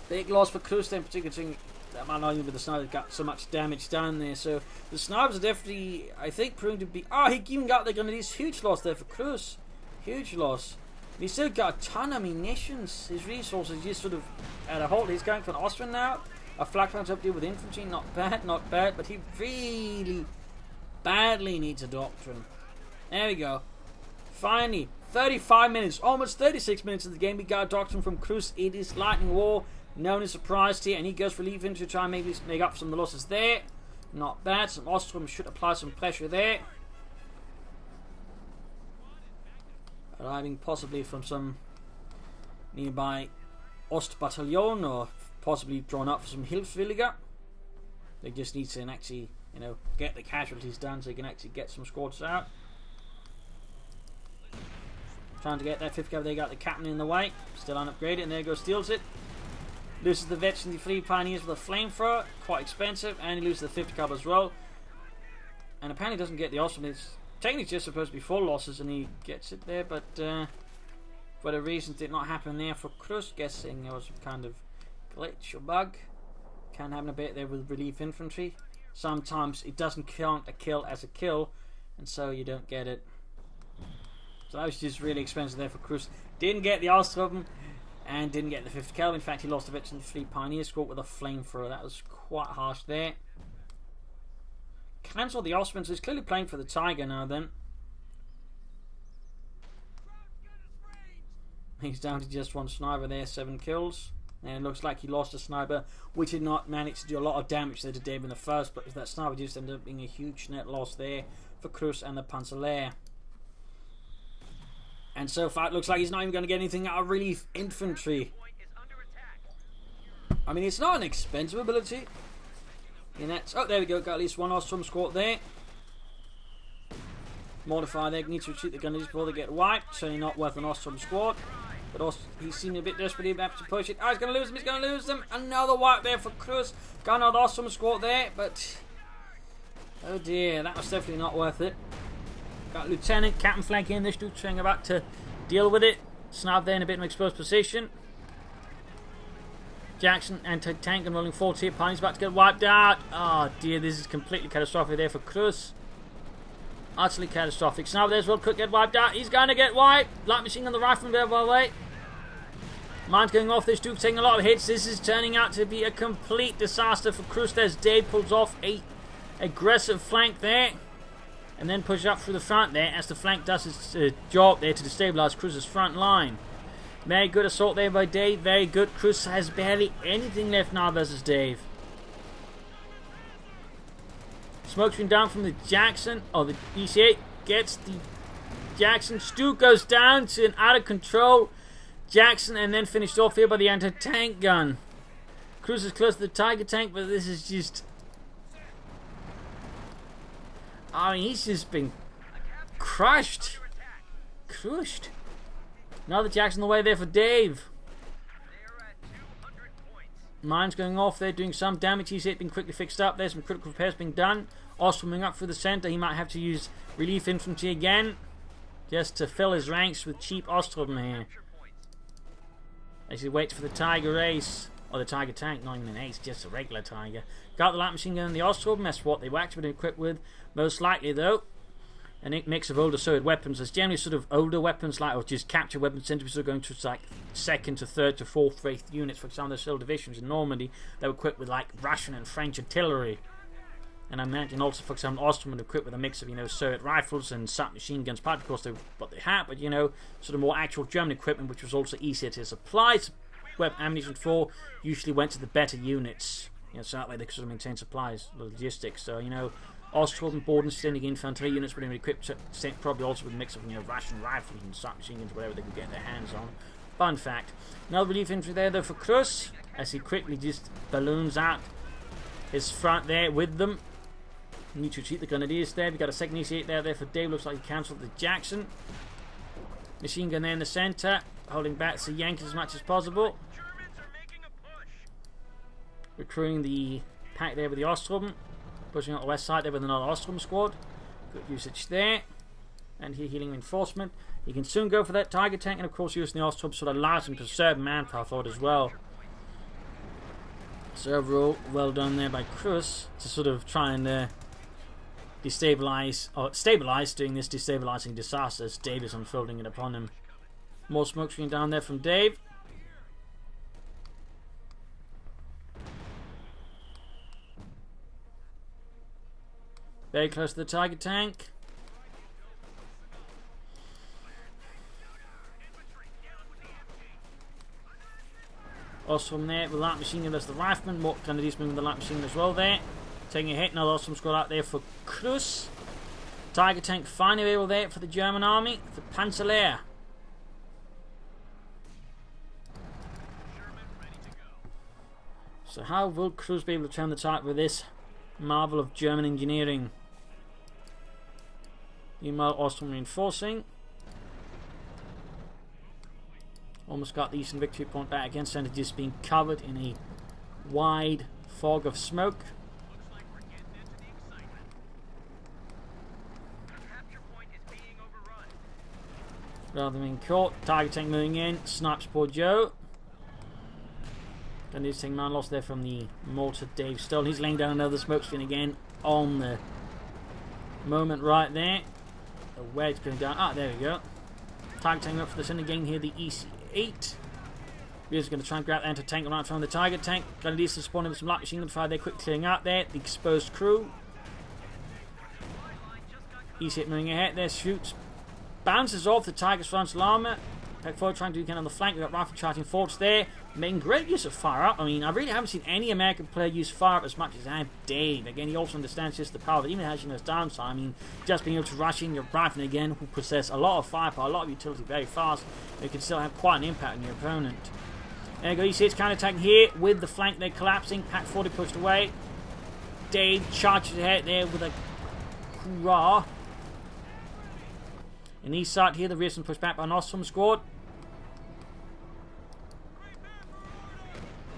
Big loss for Cruzz then, particularly that might not even be the sniper that got so much damage down there. So the snipers are definitely, I think, proving to be. Oh, he even got the grenades. Huge loss there for Cruzz. Huge loss. He still got a ton of munitions. His resources just sort of at a halt. He's going for an Austrian now. A flak punch up there with infantry. Not bad, not bad. But he really badly needs a doctrine. There we go. Finally, 35 minutes, almost 36 minutes of the game. We got a doctrine from Cruzz. It is Lightning War. No one is surprised here. And he goes for relief infantry to try and maybe make up for some of the losses there. Not bad. Some Austrian should apply some pressure there. Arriving possibly from some nearby Ostbataillon, or possibly drawn up for some Hilfswilliger. They just need to actually, get the casualties done so they can actually get some squads out. Trying to get that 5th cav, they got the captain in the way. Still unupgraded, and there goes steals it. Loses the vets and the 3 pioneers with a flamethrower, quite expensive, and he loses the 5th cav as well. And apparently doesn't get the Austrian. It's technically just supposed to be 4 losses, and he gets it there, but for whatever reason did not happen there for Cruzz. Guessing there was some kind of glitch or bug. Can happen a bit there with relief infantry. Sometimes it doesn't count a kill as a kill, and so you don't get it. So that was just really expensive there for Cruzz. Didn't get the Austrian and didn't get the 5th kill. In fact, he lost the veteran 3 pioneer squad with a flamethrower. That was quite harsh there. Cancel the Austrian, so he's clearly playing for the Tiger now then. He's down to just 1 sniper there, 7 kills. And it looks like he lost a sniper, which did not manage to do a lot of damage there to Dave in the first place. That sniper just ended up being a huge net loss there for Cruzz and the Panzerlehr. And so far it looks like he's not even going to get anything out of relief infantry. I mean, it's not an expensive ability. Oh, there we go. Got at least 1 Austrian squad there. Modify there. Needs to retreat the gunners before they get wiped. Certainly not worth an Austrian squad. But also, he's seen a bit desperate. He's about to push it. Oh, he's going to lose them. He's going to lose them. Another wipe there for Cruzz. Got another Austrian squad there. But, oh dear. That was definitely not worth it. Got Lieutenant, Captain flanking in. This dude trying about to deal with it. Snap there in a bit of an exposed position. Jackson anti-tank and rolling 40 here. Pine's about to get wiped out. Oh dear, this is completely catastrophic there for Cruzz. Utterly catastrophic. Sniper there as well, could get wiped out. He's going to get wiped. Light machine on the rifleman there, by the way. Mine's going off. This dude's taking a lot of hits. This is turning out to be a complete disaster for Cruzz. There's Dave pulls off a aggressive flank there. And then pushes up through the front there as the flank does its job there to destabilize Cruzz's front line. Very good assault there by Dave. Very good. Cruzz has barely anything left now versus Dave. Smoke screen down from the Jackson. Oh, the EC8 gets the Jackson. Stu goes down to an out of control Jackson and then finished off here by the anti-tank gun. Cruzz is close to the Tiger tank, but this is just... I mean, he's just been crushed. Crushed. Another Jackson on the way there for Dave. Mine's going off there, doing some damage. He's been quickly fixed up. There's some critical repairs being done. Swimming up through the center. He might have to use relief infantry again, just to fill his ranks with cheap Ostrom here. As he waits for the Tiger Ace. Or the Tiger tank, not even an ace, just a regular Tiger. Got the light machine gun and the Ostrom. That's what they were actually equipped with. Most likely though, a mix of older Soviet weapons. There's generally sort of older weapons, like, or just capture weapons, tend to be sort of going to like 2nd to 3rd to 4th rate units. For example, there's still divisions in Normandy that were equipped with like Russian and French artillery. And I imagine also, for example, Ostrom were equipped with a mix of, Soviet rifles and submachine guns, partly because they what they had, but sort of more actual German equipment, which was also easier to supply. Weapon ammunition for usually went to the better units, so that way they could sort of maintain supplies, logistics. So Ostrom board and standing infantry units were equipped probably also with a mix of Russian rifles and submachine guns, whatever they could get their hands on. Fun fact. Another relief infantry there though for Cruzz, as he quickly just balloons out his front there with them. Need to cheat the grenadiers there. We got a second EC8 there for Dave. Looks like he cancelled the Jackson. Machine gun there in the centre, holding back the Yankees as much as possible. Recruiting the pack there with the Ostrom. Pushing out the west side there with another Ostrom squad. Good usage there. And here, healing reinforcement. You can soon go for that Tiger tank, and of course using the Ostrom sort of allows him to preserve manpower thought as well. So overall, well done there by Cruzz to sort of try and destabilize, or stabilize doing this destabilizing disaster as Dave is unfolding it upon him. More smoke screen down there from Dave. Very close to the Tiger tank. Ostrom there with light machine gun as the rifleman. More Canadians moving the light machine gun as well there. Taking a hit. Another Ostrom squad out there for Cruzz. Tiger tank finally able there for the German army. For Panzerlehr. So how will Cruzz be able to turn the tide with this marvel of German engineering? Meanwhile, Ostrom reinforcing. Almost got the Eastern victory point back again, Center just being covered in a wide fog of smoke. Rather than being caught, Tiger tank moving in, snipes poor Joe. Then he's taking man lost there from the mortar Dave Stoll. He's laying down another smoke screen again on the moment right there. Where it's going down. Ah, there we go. Tiger tank up for the center game here, the EC8. We're just going to try and grab the anti-tank right from the Tiger tank. Got a decent spawn with some light machine gun fire there, quick clearing out there. The exposed crew. EC8 moving ahead there, shoots. Bounces off the Tiger's frontal armor. Pack forward trying to do again on the flank. We've got rifle charging forwards there. Making great use of fire up. I mean, I really haven't seen any American player use fire up as much as I have Dave. Again, he also understands just the power, but even has his downside. I mean, just being able to rush in your rifle again, who possess a lot of firepower, a lot of utility very fast, you can still have quite an impact on your opponent. There you go, you see it's counter-attacking here with the flank there collapsing. Pack 40 pushed away. Dave charges ahead there with a hurrah. In the east side here, the rear's pushed back by an Ostrom squad.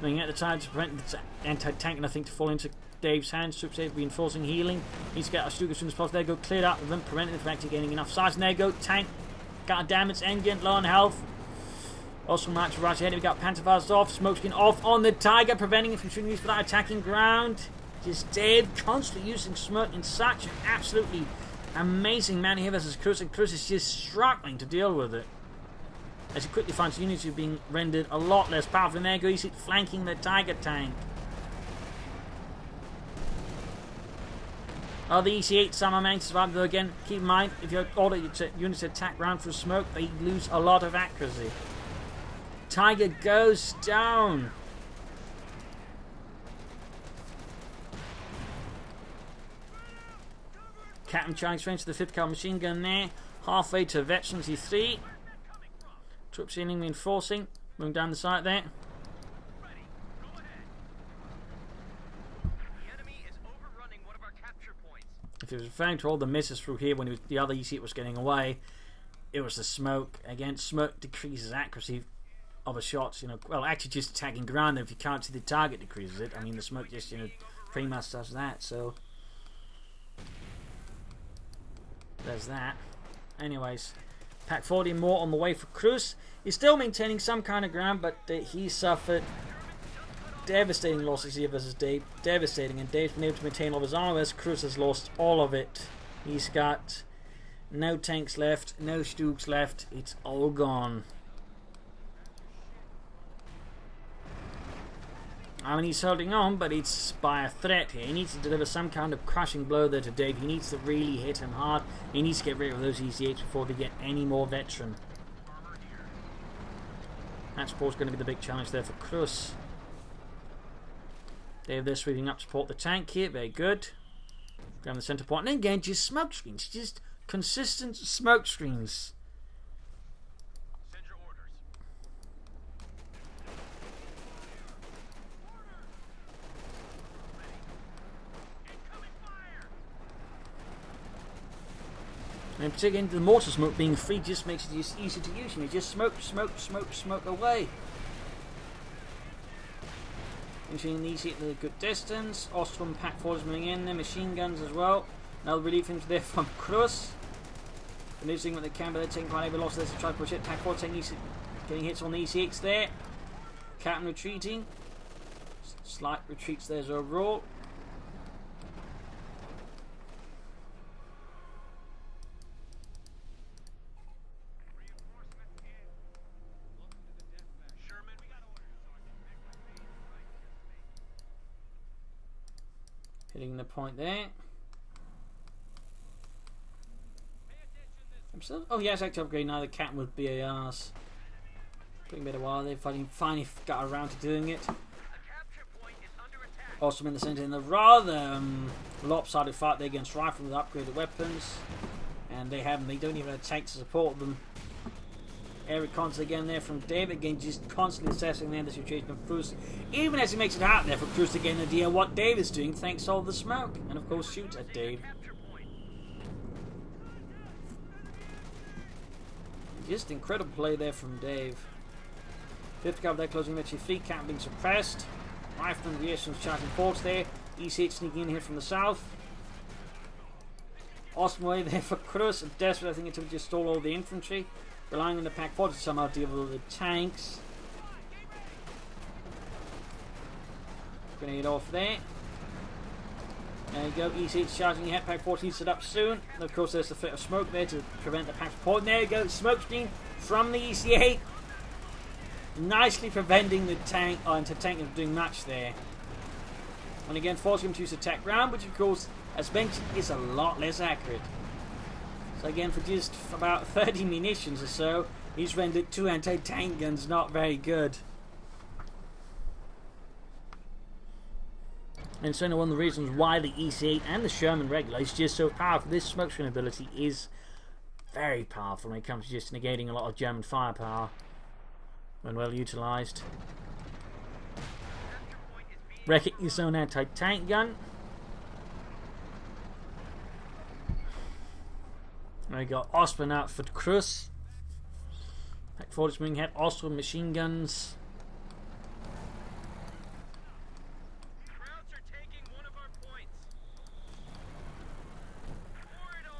Moving at the time to prevent the anti-tank, and I think to fall into Dave's hands. Troops there reinforcing, healing. Needs to get our Stuka as soon as possible. There go, cleared out of them, preventing them from actually getting enough size. And there go, tank. Got a damaged engine, low on health. Also from right to right ahead, we got Panzerfaust off, smokescreen off on the Tiger, preventing him from shooting these without attacking ground. Just Dave constantly using smoke in such an absolutely amazing manner here versus Cruzz, and Cruzz is just struggling to deal with it. As he quickly finds units being rendered a lot less powerful. And there you see it flanking the Tiger tank. Oh, the EC8 somehow managed to survive, though again, keep in mind, if you order your units to attack ground through smoke, they lose a lot of accuracy. Tiger goes down. Captain charging straight to the 5th cal machine gun there. Halfway to Veterans E3. Troops healing, reinforcing. Moving down the side there. If he was referring to all the misses through here when the other EC was getting away, it was the smoke. Again, smoke decreases accuracy of a shot. You know, well, actually just attacking ground. If you can't see the target, decreases it. I mean, the smoke just pretty much does that. So there's that. Anyways. Pack 40 more on the way for Cruzz. He's still maintaining some kind of ground, but he suffered devastating losses here versus Dave. Devastating, and Dave's been able to maintain all of his armor, whereas Cruzz has lost all of it. He's got no tanks left, no Stuks left. It's all gone. I mean, he's holding on, but it's by a threat here. He needs to deliver some kind of crushing blow there to Dave. He needs to really hit him hard. He needs to get rid of those EC8s before they get any more veteran. That's, of course, going to be the big challenge there for Cruzz. Dave there sweeping up to support the tank here. Very good. Grab the center point. And again, just smoke screens. Just consistent smoke screens. And particularly the mortar smoke being free just makes it easy to use. You just smoke away. Ensuring these hit the good distance. Ostrom pack 4s moving in there, machine guns as well. Another relief into there from Cruzz. Finishing what they can, but they're taking quite a loss there to try to push it. Attack forward, getting hits on the EC8s there. Captain retreating. Slight retreats there as overall. Hitting the point there. Oh yes, active upgrade now. The Captain with BARs. Taking a bit of a while. They finally got around to doing it. Awesome in the centre in the rather lopsided fight there against Rifle with upgraded weapons. And they don't even have tanks to support them. Eric Cons again there from Dave. Again, just constantly assessing there the situation of Cruzz. Even as he makes it out there for Cruzz to get an idea of what Dave is doing, thanks to all the smoke. And of course shoots at Dave. Just incredible play there from Dave. Fifth cover there, closing with your feet. Captain being suppressed. Rifleman reactions charging forwards there. EC8 sneaking in here from the south. Awesome way there for Cruzz. Desperate, I think, until just stall all the infantry. Relying on the pack forward to somehow deal with all the tanks. Grenade off there. There you go, EC8 charging ahead, pack 14 set up soon. And of course there's a fit of smoke there to prevent the pack from pouring. There you go, smoke screen from the EC8. Nicely preventing the tank, tank from doing much there. And again, forcing him to use the attack round, which of course, as mentioned, is a lot less accurate. So again, for just about 30 munitions or so, he's rendered 2 anti-tank guns not very good. And certainly one of the reasons why the EC8 and the Sherman regular is just so powerful. This smoke screen ability is very powerful when it comes to just negating a lot of German firepower when well utilised. Wrecking his own anti-tank gun. There we got Osman out for Cruzz. Pack forward is moving ahead. Osman machine guns.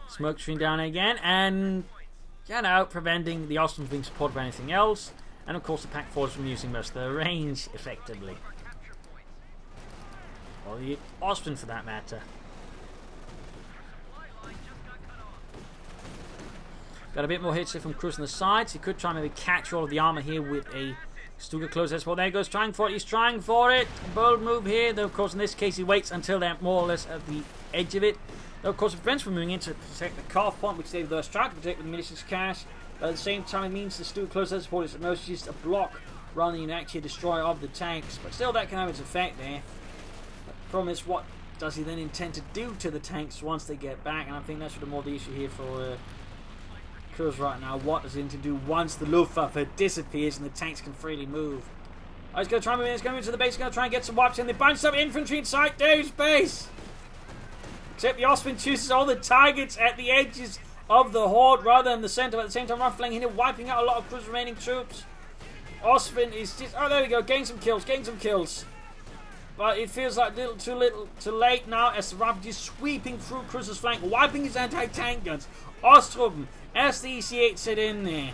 Smoke screen down again, and preventing the Osman being supported by anything else, and of course the pack forwards from using most of their range effectively. Or the Osman for that matter. Got a bit more hits here from Cruzz on the sides. He could try and maybe catch all of the armor here with a Stuka close as well. There he goes, trying for it. He's trying for it. Bold move here, though of course in this case he waits until they're more or less at the edge of it. Though of course, it prevents from moving in to protect the car point, which they've thus tried to protect with munitions cache. But at the same time, it means the Stuka close as support is at most just a block rather than actually a destroyer of the tanks. But still, that can have its effect there. But the problem is, what does he then intend to do to the tanks once they get back? And I think that's sort of more the issue here for Cruzz right now. What does he intend to do once the Luftwaffe disappears and the tanks can freely move? Oh, he's going to try and move in. He's going into the base. He's going to try and get some wipes in. They bunch up infantry inside Dave's base. Except the Osman chooses all the targets at the edges of the horde rather than the centre. At the same time, rifling in, wiping out a lot of Cruzz remaining troops. Osman is just... Oh, there we go. Getting some kills. But it feels like a little too late now as the Rapid is sweeping through Cruzz's flank, wiping his anti-tank guns. Ostruben, as the EC8 sit in there.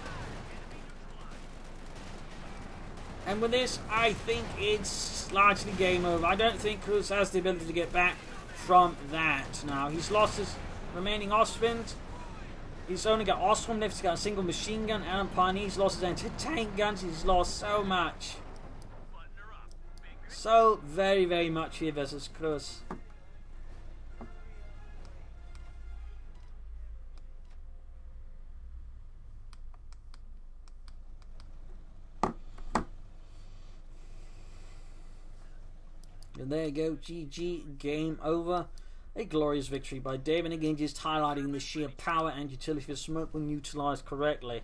And with this, I think it's largely game over. I don't think Cruzz has the ability to get back from that. Now he's lost his remaining Ostwind. He's only got Ostwind left. He's got a single machine gun. Alan Pine, he's lost his anti-tank guns. He's lost so much. So very, very much here versus Cruzz. And there you go, GG, game over. A glorious victory by Dave, and again just highlighting the sheer power and utility of smoke when utilised correctly.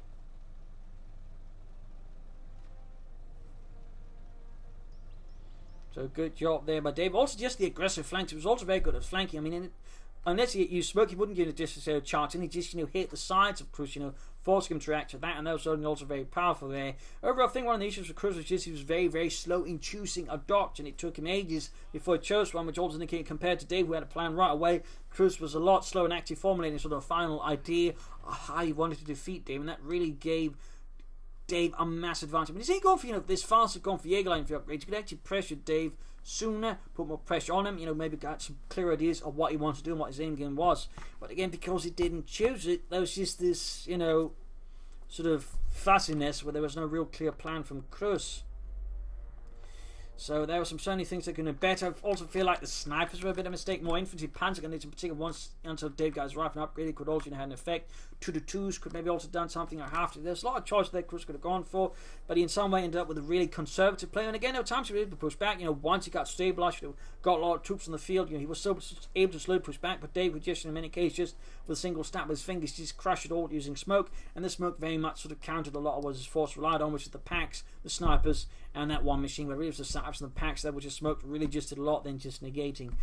So good job there by Dave. Also just the aggressive flanks. It was also very good at flanking. I mean, unless he used smoke, he wouldn't get a distance charge, and he just, hit the sides of Cruzz, forcing him to react to that, and that was also very powerful there. Overall, I think one of the issues with Cruzz was just he was very, very slow in choosing a dodge, and it took him ages before he chose one, which also indicated compared to Dave, who had a plan right away, Cruzz was a lot slower in actually formulating sort of a final idea of how he wanted to defeat Dave, and that really gave Dave a massive advantage. But instead of going for, this fast, going for Jaeger line for upgrades, you could actually pressure Dave sooner, put more pressure on him, maybe got some clear ideas of what he wanted to do and what his aim game was. But again, because he didn't choose it, there was just this, sort of fussiness where there was no real clear plan from Cruzz. So there were some certainly things that could have been better. I also feel like the snipers were a bit of a mistake. More infantry panic and in particular once until Dave got his rifle upgraded could also have an effect. 2-2s could maybe also done something or half to. There's a lot of choices that Cruzz could have gone for, but he in some way ended up with a really conservative play. And again, there were times he was able to push back. Once he got stabilized, got a lot of troops on the field. He was still able to slowly push back, but Dave would just in many cases just with a single snap with his fingers just crush it all using smoke. And the smoke very much sort of countered a lot of what his force relied on, which is the packs, the snipers, and that one machine where it really was the snipers and the packs that were just smoked really just did a lot than just negating.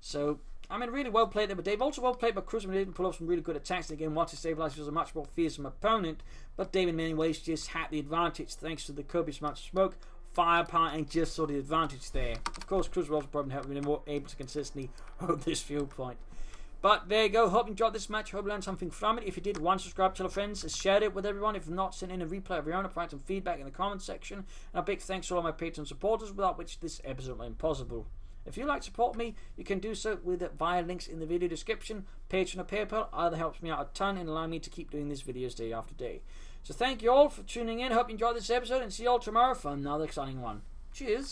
So really well played there, but Dave also well played by Cruzz and able to pull off some really good attacks. And again, once he stabilized, he was a much more fearsome opponent, but Dave in many ways just had the advantage thanks to the copious amount of smoke, firepower, and just saw the advantage there. Of course, Cruzz was probably been more able to consistently hold this viewpoint. But there you go. Hope you enjoyed this match. Hope you learned something from it. If you did, subscribe, tell your friends, share it with everyone. If not, send in a replay of your own, provide some feedback in the comments section. And a big thanks to all my Patreon supporters, without which this episode would be impossible. If you'd like to support me, you can do so via links in the video description. Patreon or PayPal either helps me out a ton and allow me to keep doing these videos day after day. So thank you all for tuning in. Hope you enjoyed this episode and see you all tomorrow for another exciting one. Cheers.